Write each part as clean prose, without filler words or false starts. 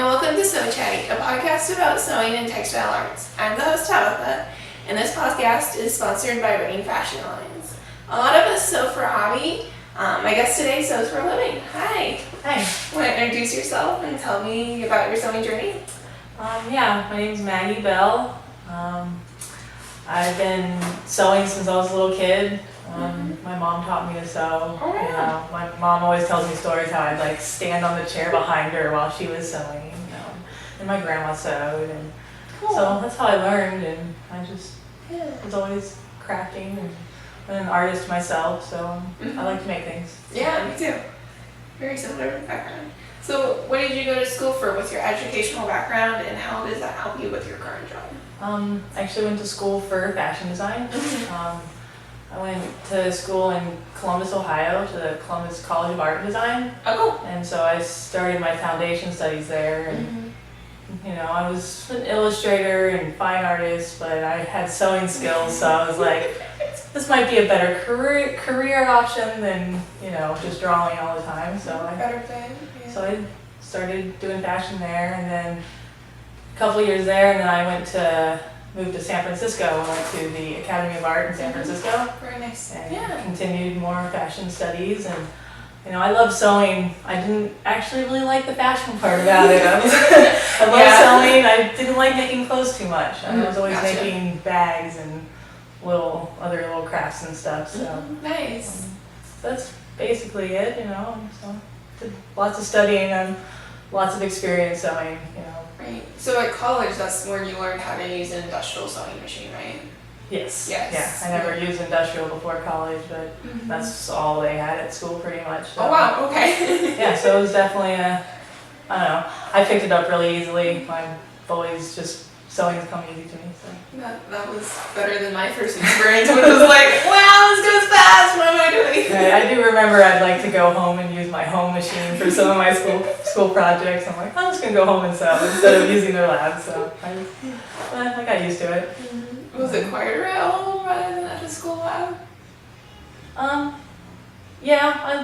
and welcome to Sew Chatty, a podcast about sewing and textile arts. I'm the host, Tabitha, and this podcast is sponsored by Rain Fashion Lines. A lot of us sew for a hobby. My guest today sews for a living. Hi. Hi. Want to introduce yourself and tell me about your sewing journey? My name's Maggie Bell. I've been sewing since I was a little kid. My mom taught me to sew. Oh, yeah. My mom always tells me stories how I'd stand on the chair behind her while she was sewing. And my grandma sewed, and Cool. so that's how I learned. And I just was always crafting, and I'm an artist myself, so I like to make things. Yeah, me too. Very similar background. So what did you go to school for? What's your educational background, and how does that help you with your current job? I actually went to school for fashion design. I went to school in Columbus, Ohio, to the Columbus College of Art and Design. Oh, cool. And so I started my foundation studies there. And, I was an illustrator and fine artist, but I had sewing skills, so I was like, this might be a better career option than, just drawing all the time. So I started doing fashion there, and then a couple of years there, and then I moved to San Francisco. I went to the Academy of Art in San Francisco. Very nice. And continued more fashion studies. And I love sewing. I didn't actually really like the fashion part about it. I love sewing. I didn't like making clothes too much. I was always making bags and other little crafts and stuff. So Nice. that's basically it. So did lots of studying and lots of experience sewing. Right. So at college, that's where you learned how to use an industrial sewing machine, right? Yes. Yes. Yeah. I never used industrial before college, but that's all they had at school pretty much. So. Oh wow. Okay. Yeah. So it was definitely I don't know. I picked it up really easily. I've always just sewing has come easy to me. So. That was better than my first experience, when it was like, wow, this goes fast. What am I doing? Right, I do remember I'd like to go home and use my home machine for some of my school projects. I'm like, I'm just gonna go home and sew instead of using their lab. So I got used to it. Was it quieter at home rather than at the school lab? Yeah,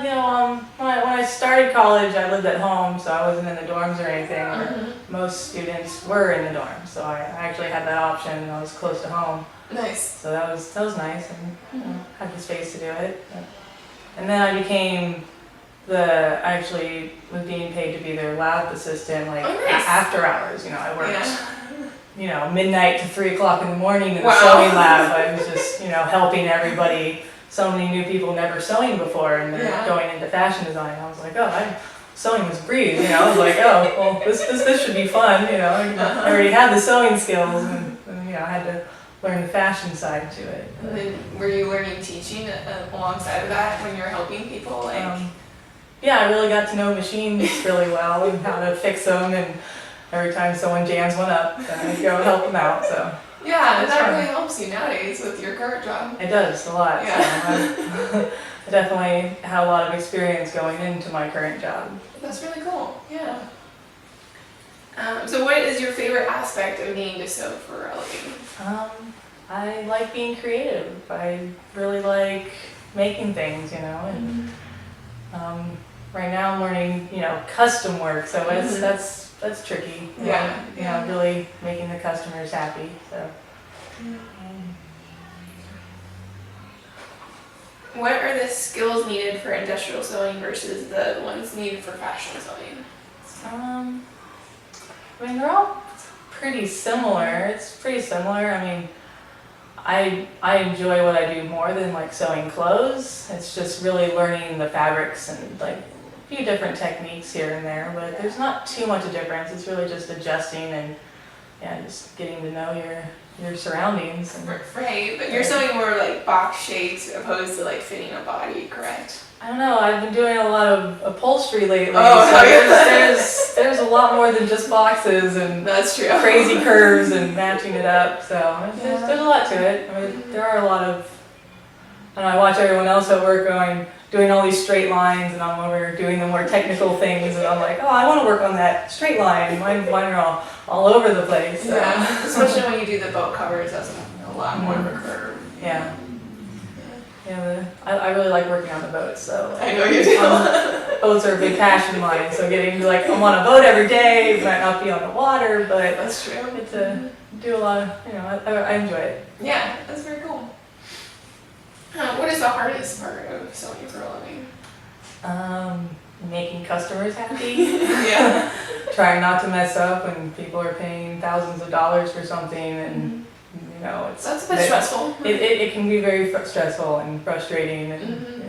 when I started college, I lived at home, so I wasn't in the dorms or anything. Most students were in the dorms, so I actually had that option, and I was close to home. Nice. So that was nice, and had the space to do it. And then I actually was being paid to be their lab assistant, after hours. I worked, midnight to 3 o'clock in the morning in the sewing lab. I was just, helping everybody. So many new people never sewing before, and they're going into fashion design. I was like, sewing was a breeze. I was like, this should be fun. I already had the sewing skills, and I had to learn the fashion side to it. And then were you learning teaching alongside of that when you were helping people? Yeah, I really got to know machines really well and how to fix them. And every time someone jams one up, then I go help them out. So. Yeah, and that really helps you nowadays with your current job. It does a lot. Yeah. So I definitely had a lot of experience going into my current job. That's really cool. Yeah. So what is your favorite aspect of needing to sew for a living? I like being creative. I really like making things, and right now I'm learning, custom work. So that's tricky. Really making the customers happy. So. What are the skills needed for industrial sewing versus the ones needed for fashion sewing? They're all pretty similar. It's pretty similar. I enjoy what I do more than sewing clothes. It's just really learning the fabrics and a few different techniques here and there, but there's not too much of a difference. It's really just adjusting and just getting to know your surroundings. Right, but you're sewing more box shapes opposed to fitting a body, correct? I don't know. I've been doing a lot of upholstery lately. Oh, there's a lot more than just boxes and that's true. Crazy curves and matching it up. So there's a lot to it. There are a lot of. I watch everyone else at work doing all these straight lines, and I'm over doing the more technical things, and I'm like, I want to work on that straight line. Mine are all over the place. So. Yeah, especially when you do the boat covers, that's a lot more of a curve. Yeah. I really like working on the boats, so. I know you do. Boats are a big passion of mine, so getting to I'm on a boat every day, might not be on the water, but That's true. I get to do a lot of, I enjoy it. Yeah, that's very cool. What is the hardest part of sewing for a living? Making customers happy. Yeah. Trying not to mess up when people are paying thousands of dollars for something, and That's a bit stressful. It can be very stressful and frustrating, and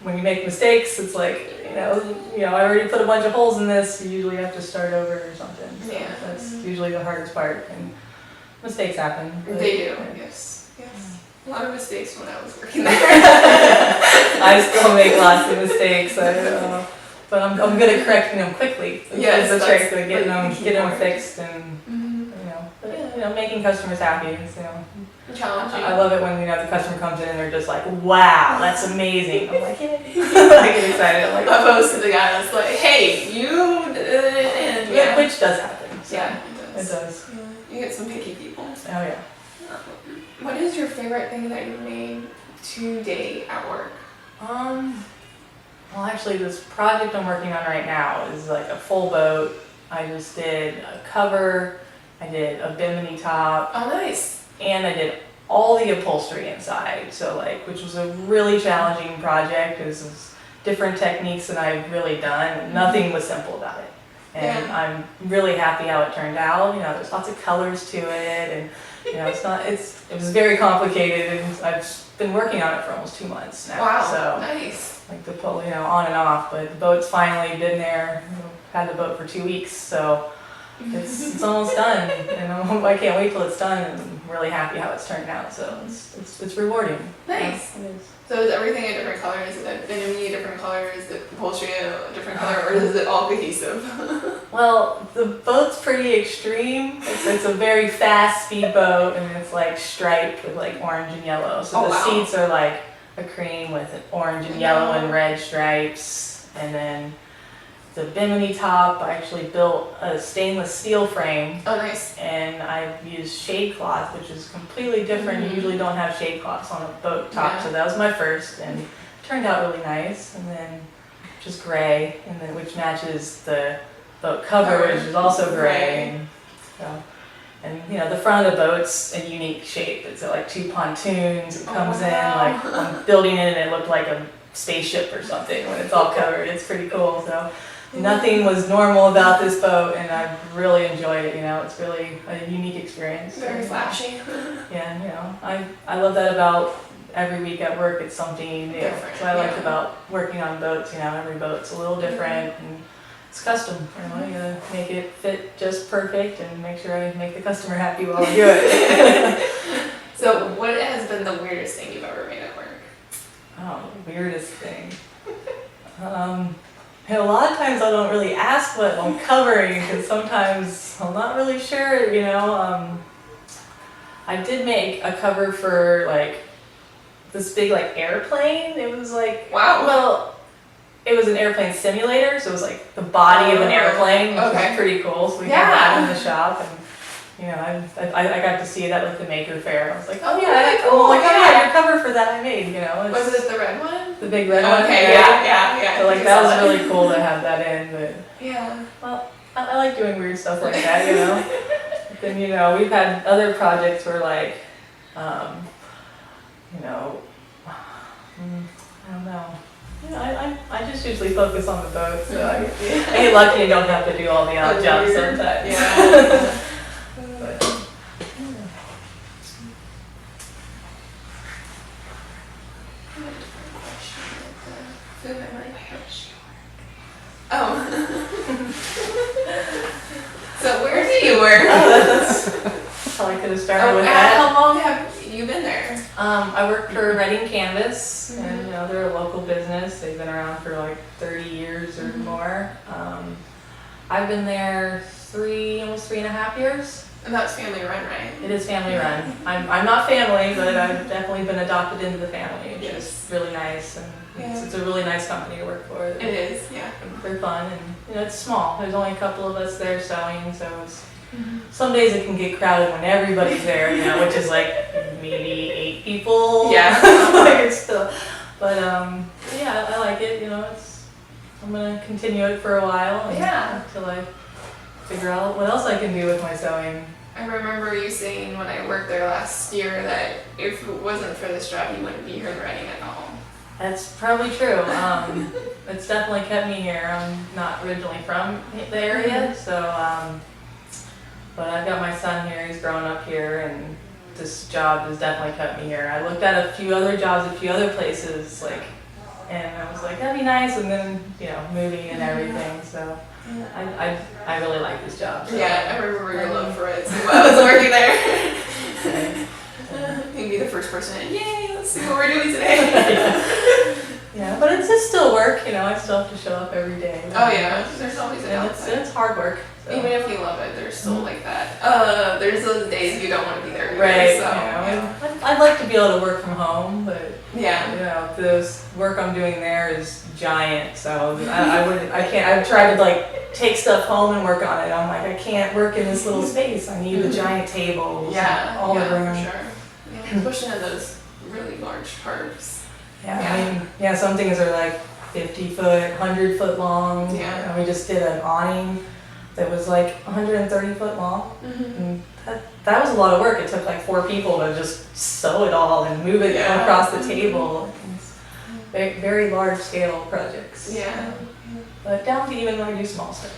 when you make mistakes, it's like I already put a bunch of holes in this. You usually have to start over or something. So Yeah. that's usually the hardest part, and mistakes happen. They do. Yes. A lot of mistakes when I was working there. I still make lots of mistakes. But I'm good at correcting them quickly. Yes, That's the trick, like getting important. them fixed, and making customers happy. It's, Challenging. I love it when the customer comes in and they're just like, "Wow, that's amazing!" I'm like, "Yay!" I get excited. I'm like, Opposed to the guy that's like, "Hey, you," and which does happen. So yeah, it does. Yeah. You get some picky people. Oh yeah. What is your favorite thing that you've made to date at work? Well, actually, this project I'm working on right now is like a full boat. I just did a cover, I did a bimini top, Oh, nice. and I did all the upholstery inside. So which was a really challenging project. This is different techniques than I've really done. Nothing was simple about it. And I'm really happy how it turned out. There's lots of colors to it, and it was very complicated, and I've been working on it for almost 2 months now. Wow, So nice. the pull, on and off, but the boat's finally been there. Had the boat for 2 weeks, so it's almost done. I can't wait till it's done, and I'm really happy how it's turned out. So it's rewarding. Nice. Yeah, it is. So is everything a different color? Is it bimini a different color? Is the upholstery a different color, or is it all cohesive? Well, the boat's pretty extreme. It's a very fast speed boat, and it's striped with orange and yellow. So the seats are a cream with orange and yellow and red stripes, and then the bimini top, I actually built a stainless steel frame. Oh, nice. And I used shade cloth, which is completely different. You usually don't have shade cloths on a boat top, so that was my first, and it turned out really nice. And then just gray, and then which matches the boat cover, which is also gray. And the front of the boat's a unique shape. It's like 2 pontoons. It comes in I'm building it, and it looked like a spaceship or something when it's all covered. It's pretty cool. So. Nothing was normal about this boat, and I really enjoyed it. It's really a unique experience. Very flashy. Yeah, I love that about every week at work. It's something new. Different, So I like about working on boats. Every boat's a little different, and it's custom. You gotta make it fit just perfect, and make sure I make the customer happy while I do it. So, what has been the weirdest thing you've ever made at work? Oh, the weirdest thing. A lot of times I don't really ask what I'm covering, because sometimes I'm not really sure, I did make a cover for this big airplane. It was Wow. Well, it was an airplane simulator, so it was the body of an airplane, which was pretty cool. So we had that in the shop, and I got to see it at the Maker Fair. I was like, oh yeah, cool. Your cover for that I made. Was it the red one? The big red one. Okay, right? yeah. So that was really cool to have that in, but yeah. well, I like doing weird stuff like that, But then we've had other projects where I don't know. I just usually focus on the boat, so I get lucky and don't have to do all the odd jobs sometimes. Yeah. But, Oh. So where do you work? That's how I could have started with that. How long have you been there? I work for Reading Canvas, and they're a local business. They've been around for 30 years or more. I've been there almost 3.5 years. And that's family run, right? It is family run. I'm not family, but I've definitely been adopted into the family, which is really nice, and it's a really nice company to work for. It is, yeah. They're fun, and it's small. There's only a couple of us there sewing, so some days it can get crowded when everybody's there, which is maybe 8 people. Yeah. Like it's still, but yeah, I like it. You know, I'm gonna continue it for a while. Until I figure out what else I can do with my sewing. I remember you saying when I worked there last year that if it wasn't for this job, you wouldn't be here writing at all. That's probably true. It's definitely kept me here. I'm not originally from the area, so but I've got my son here. He's grown up here, and this job has definitely kept me here. I looked at a few other jobs, a few other places, and I was like, that'd be nice, and then moving and everything. So I really like this job. So. Yeah, I remember your love for it. So I was working there. You'd be the first person in. Yay! Let's see what we're doing today. Yeah, but it's still work. I still have to show up every day. Oh yeah, there's always an downside. It's hard work. So. Even if you love it, there's still like that. There's those days you don't want to be there. Either, right. So, I'd like to be able to work from home, but yeah, this work I'm doing there is giant. So I can't. I've tried to take stuff home and work on it. I'm like, I can't work in this little space. I need the giant tables. All the room. For sure. Yeah, especially in those really large tarps. Yeah. Some things are like 50 foot, 100 foot long. Yeah. And we just did an awning that was like 130 foot long. And that was a lot of work. It took like 4 people to just sew it all and move it across the table. Very, very large scale projects. Yeah. But down to even when we do small stuff.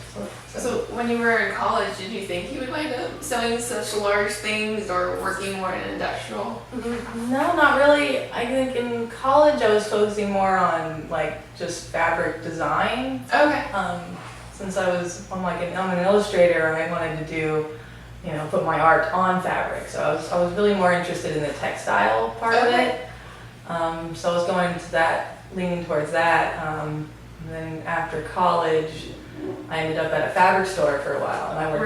So when you were in college, did you think you would wind up sewing such large things or working more in industrial? No, not really. I think in college I was focusing more on just fabric design. Okay. Since I'm an illustrator, I wanted to do, put my art on fabric. So I was really more interested in the textile part of it. So I was going to that, leaning towards that. And then after college, I ended up at a fabric store for a while, and I worked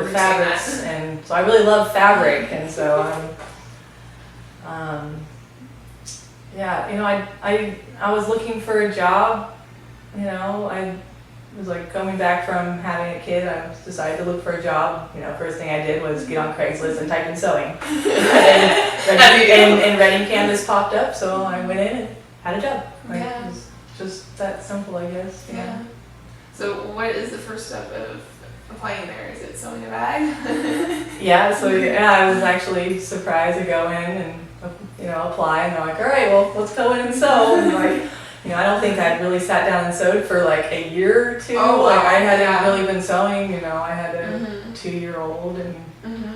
with fabrics, and so I really love fabric, and so I was looking for a job. I was coming back from having a kid. I decided to look for a job. First thing I did was get on Craigslist and type in sewing, and Reading Canvas popped up, so I went in and had a job. It was just that simple, I guess. Yeah. So what is the first step of applying there? Is it sewing a bag? I was actually surprised to go in and apply, and they're like, all right, well, let's go in and sew. And I don't think I'd really sat down and sewed for a year or two. Oh, wow. I hadn't really been sewing. I had a 2-year-old, and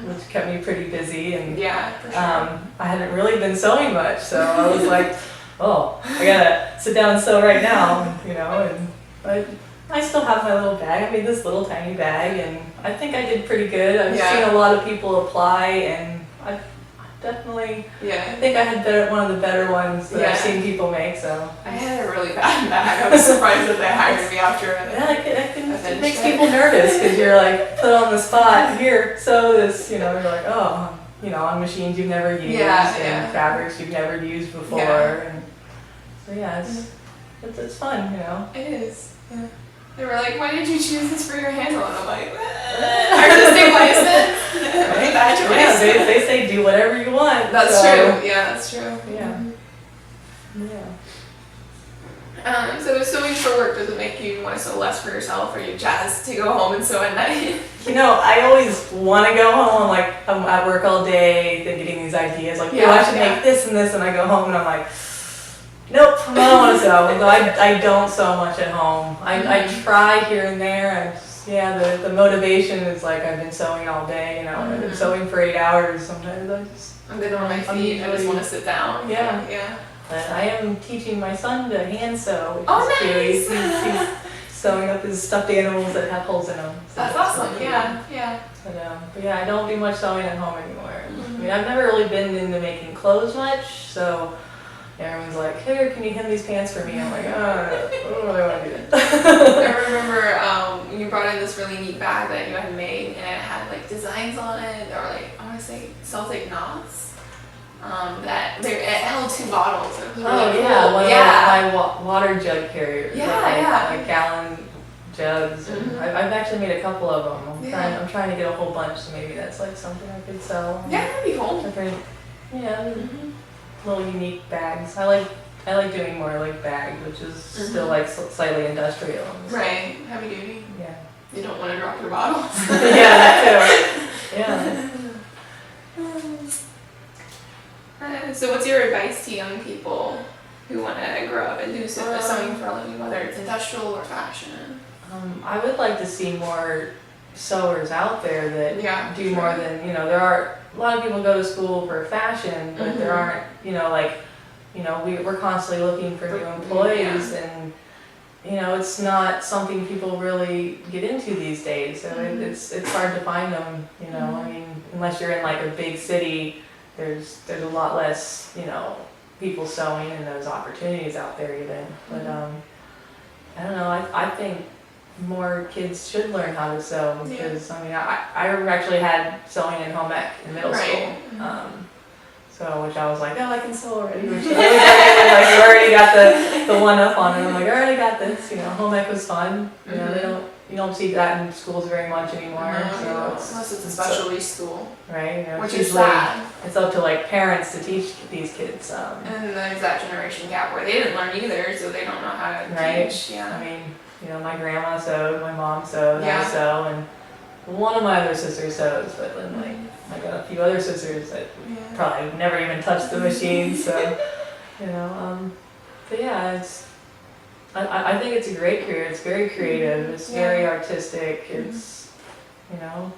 which kept me pretty busy. And for sure. I hadn't really been sewing much, so I was like, oh, I gotta sit down and sew right now. And I still have my little bag. I made this little tiny bag, and I think I did pretty good. I've seen a lot of people apply, and I definitely I think I had one of the better ones that I've seen people make. So I had a really bad bag. I was surprised that they hired me after it. It makes people nervous because you're put on the spot. Here, sew this. You're like, oh, on machines you've never used and fabrics you've never used before. And so it's fun. It is. Yeah. They were like, why did you choose this for your handle? And I'm like, are the same placement? Right? Bad choice. They say do whatever you want. That's true. Yeah, that's true. Yeah. So sewing for work, does it make you want to sew less for yourself, or you jazzed to go home and sew at night? I always want to go home. I'm at work all day, then getting these ideas I should make this and this, and I go home and I'm like, nope, I don't want to sew. I don't sew much at home. I try here and there. The motivation is I've been sewing all day. I've been sewing for 8 hours. Sometimes I'm good on my feet. I just want to sit down. Yeah. But I am teaching my son to hand sew. Which is cute. Nice. He's sewing up his stuffed animals that have holes in them. So that's awesome. Yeah. But I don't do much sewing at home anymore. I've never really been into making clothes much, so. Everyone's like, here, can you hem these pants for me? I'm like, oh, what do I want to do? I remember you brought in this really neat bag that you had made, and it had designs on it, or I want to say Celtic knots. It held 2 bottles. It was really cool. My water jug carriers. Gallon jugs. And I've actually made a couple of them. I'm trying to get a whole bunch, so maybe that's something I could sell. Yeah, that'd be cool. Yeah, little unique bags. I like doing more like bags, which is still like slightly industrial. Right, heavy duty. Yeah. You don't want to drop your bottles. Yeah, that too. Yeah. So what's your advice to young people who want to grow up and do sewing for a living, whether it's industrial or fashion? I would like to see more sewers out there that do more than, there are, a lot of people go to school for fashion, but there aren't, we're constantly looking for new employees and, it's not something people really get into these days. So it's hard to find them, I mean, unless you're in like a big city, there's a lot less, people sewing and those opportunities out there even. But I don't know, I think more kids should learn how to sew because I actually had sewing in home ec in middle school. So which I was like, oh, I can sew already. Which you already got the one up on it. I'm like, I already got this. Home ec was fun. You don't see that in schools very much anymore. Unless it's a specialty school. Right. Which is sad. It's up to like parents to teach these kids. And there's that generation gap where they didn't learn either, so they don't know how to teach. Yeah. I mean, my grandma sewed, my mom sewed, I sew, and one of my other sisters sews, but then like I got a few other sisters that probably never even touched the machine. So, but yeah, I think it's a great career. It's very creative. It's very artistic. It's,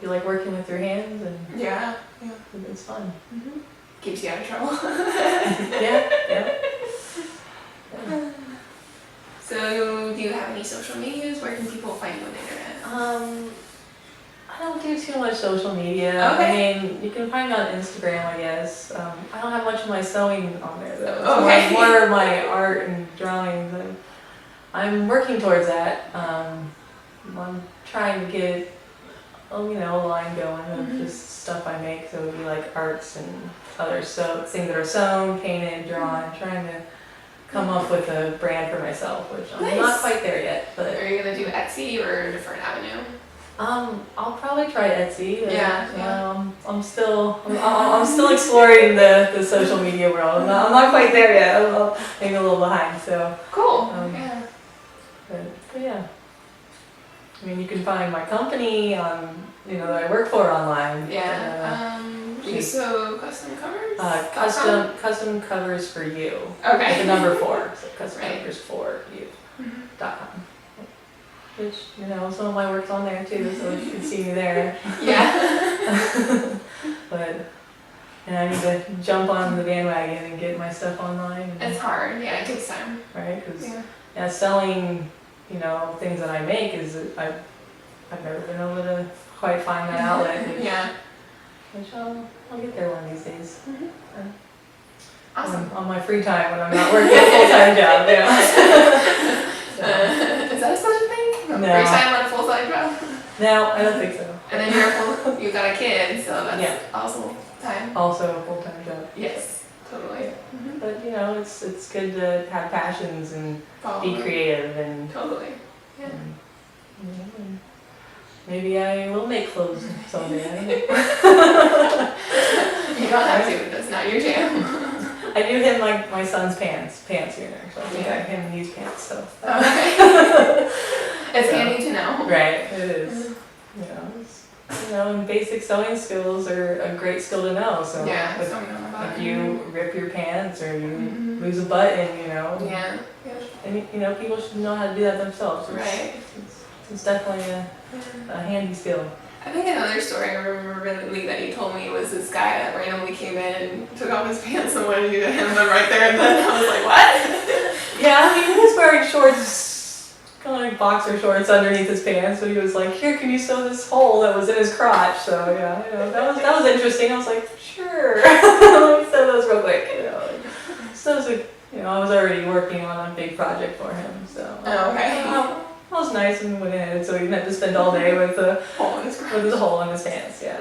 you like working with your hands and it's fun. Keeps you out of trouble. Yeah. So, do you have any social medias? Where can people find you on the internet? I don't do too much social media. Okay. I mean, you can find me on Instagram, I guess. I don't have much of my sewing on there though. It's more of my art and drawings. I'm working towards that. I'm trying to get, a line going of just stuff I make. So it would be like arts and other things that are sewn, painted, drawn. Trying to come up with a brand for myself, which I'm not quite there yet. But are you gonna do Etsy or a different avenue? I'll probably try Etsy. I'm still exploring the social media world. I'm not quite there yet. I'm maybe a little behind. So cool. But yeah. I mean, you can find my company on, that I work for online. Yeah. Do you sew custom covers? Custom covers for you. Okay. Like the number 4. So custom covers for you.com. Which, some of my work's on there too, so you can see me there. Yeah. And I need to jump on the bandwagon and get my stuff online. It's hard, it takes time. Right? Because selling, things that I make is, I've never been able to quite find that outlet. Which I'll get there one of these days. Awesome. On my free time when I'm not working a full-time job, Is that such a thing? No. Free time on a full-time job? No, I don't think so. And then you've got a kid, so that's also time. Also a full-time job. Yes, totally. But it's good to have passions and be creative and totally. Yeah. And maybe I will make clothes someday. You don't have to, that's not your jam. I do hem my son's pants here, so I think I hem these pants, so. Okay. It's handy to know. Right, it is. And basic sewing skills are a great skill to know. So if you rip your pants or you lose a button, and people should know how to do that themselves. It's definitely a handy skill. I think another story I remember vividly that you told me was this guy that randomly came in and took off his pants and wanted you to hem them right there and then. I was like, what? Yeah, he was wearing shorts, kind of like boxer shorts underneath his pants, but he was like, here, can you sew this hole that was in his crotch? So that was interesting. I was like, sure, let me sew those real quick. I was already working on a big project for him, so. Oh, okay. That was nice and went ahead, so he didn't have to spend all day with the hole in his pants. Yeah.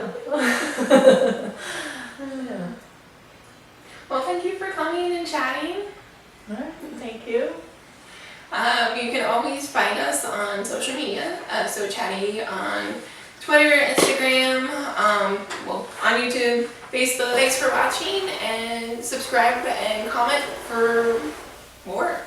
Well, thank you for coming and chatting. All right, thank you. You can always find us on social media. So Chatty on Twitter, Instagram, on YouTube, Facebook. Thanks for watching, and subscribe and comment for more.